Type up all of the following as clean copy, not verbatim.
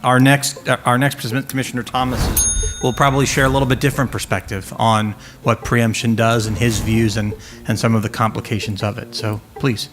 Our next participant, Commissioner Thomas, will probably share a little bit different perspective on what preemption does and his views and some of the complications of it. So please.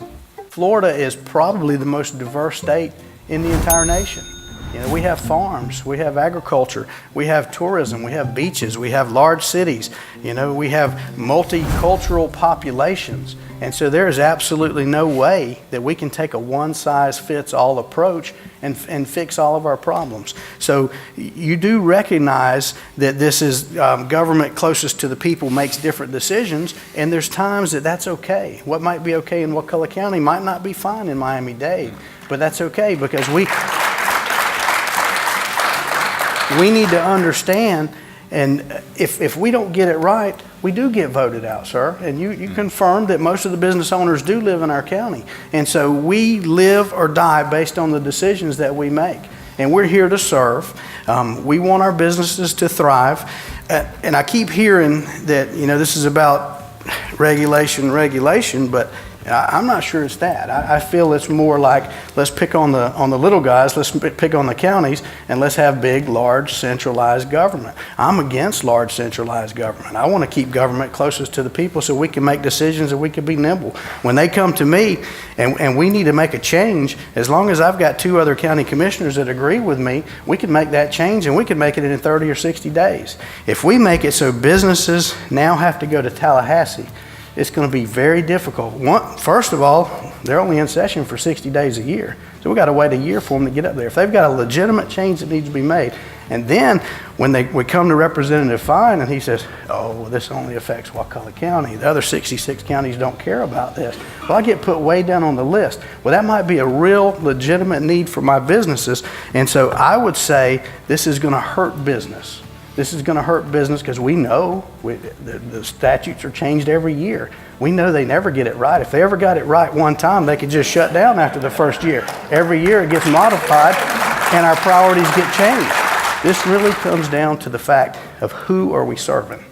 Florida is probably the most diverse state in the entire nation. You know, we have farms, we have agriculture, we have tourism, we have beaches, we have large cities, you know, we have multicultural populations. And so there is absolutely no way that we can take a one-size-fits-all approach and fix all of our problems. So you do recognize that this is government closest to the people makes different decisions, and there's times that that's okay. What might be okay in Wakulla County might not be fine in Miami-Dade, but that's okay because we need to understand, and if we don't get it right, we do get voted out, sir. And you confirmed that most of the business owners do live in our county. And so we live or die based on the decisions that we make. And we're here to serve. We want our businesses to thrive. And I keep hearing that, you know, this is about regulation, but I'm not sure it's that. I feel it's more like, let's pick on the little guys, let's pick on the counties, and let's have big, large, centralized government. I'm against large, centralized government. I want to keep government closest to the people so we can make decisions and we can be nimble. When they come to me and we need to make a change, as long as I've got 2 other county commissioners that agree with me, we can make that change, and we can make it in 30 or 60 days. If we make it so businesses now have to go to Tallahassee, it's going to be very difficult. First of all, they're only in session for 60 days a year. So we've got to wait a year for them to get up there. If they've got a legitimate change that needs to be made, and then when we come to Representative Fine and he says, oh, well, this only affects Wakulla County. The other 66 counties don't care about this. Well, I get put way down on the list. Well, that might be a real legitimate need for my businesses. And so I would say this is going to hurt business. This is going to hurt business because we know the statutes are changed every year. We know they never get it right. If they ever got it right one time, they could just shut down after the first year. Every year it gets modified and our priorities get changed. This really comes down to the fact of who are we serving.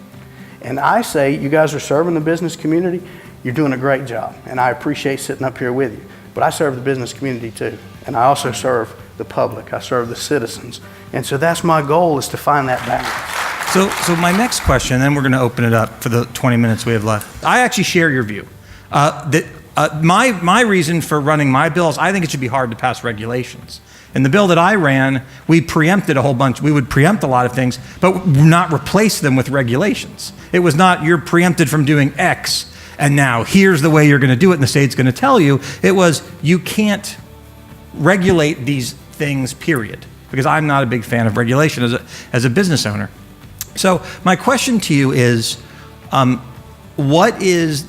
And I say, you guys are serving the business community, you're doing a great job. And I appreciate sitting up here with you. But I serve the business community too. And I also serve the public. I serve the citizens. And so that's my goal, is to find that balance. So my next question, then we're going to open it up for the 20 minutes we have left. I actually share your view. My reason for running my bill is I think it should be hard to pass regulations. In the bill that I ran, we preempted a whole bunch. We would preempt a lot of things, but not replace them with regulations. It was not, you're preempted from doing X, and now here's the way you're going to do it, and the state's going to tell you. It was, you can't regulate these things, period. Because I'm not a big fan of regulation as a business owner. So my question to you is, what is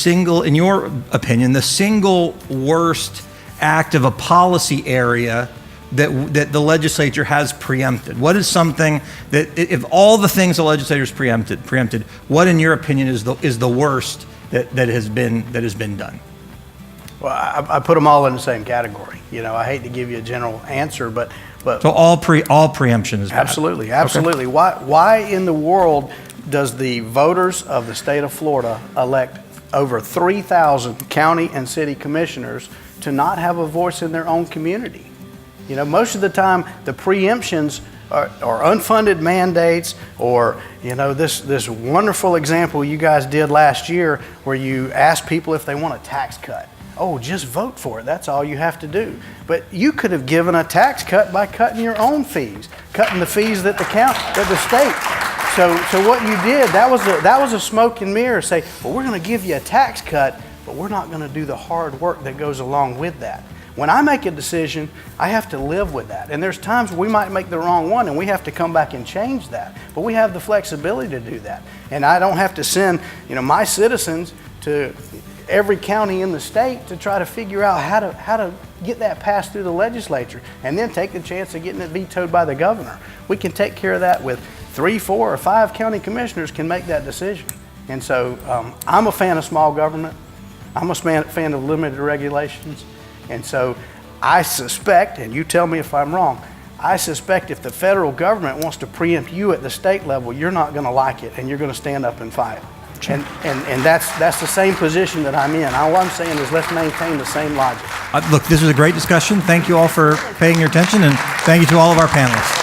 in your opinion, the single worst act of a policy area that the legislature has preempted? What is something that, if all the things the legislature's preempted, what in your opinion is the worst that has been done? Well, I put them all in the same category. You know, I hate to give you a general answer, but so all preemption is bad. Absolutely. Okay. Why in the world does the voters of the state of Florida elect over 3,000 county and city commissioners to not have a voice in their own community? You know, most of the time the preemptions are unfunded mandates, or, you know, this wonderful example you guys did last year where you asked people if they want a tax cut. Oh, just vote for it. That's all you have to do. But you could have given a tax cut by cutting your own fees, cutting the fees that the state. So what you did, that was a smoke and mirror. Say, well, we're going to give you a tax cut, but we're not going to do the hard work that goes along with that. When I make a decision, I have to live with that. And there's times we might make the wrong one and we have to come back and change that. But we have the flexibility to do that. And I don't have to send, you know, my citizens to every county in the state to try to figure out how to get that passed through the legislature and then take the chance of getting it vetoed by the governor. We can take care of that with 3, 4, or 5 county commissioners can make that decision. And so I'm a fan of small government. I'm a fan of limited regulations. And so I suspect, and you tell me if I'm wrong, I suspect if the federal government wants to preempt you at the state level, you're not going to like it and you're going to stand up and fight. And that's the same position that I'm in. All I'm saying is let's maintain the same logic. Look, this was a great discussion. Thank you all for paying your attention, and Thank you to all of our panelists.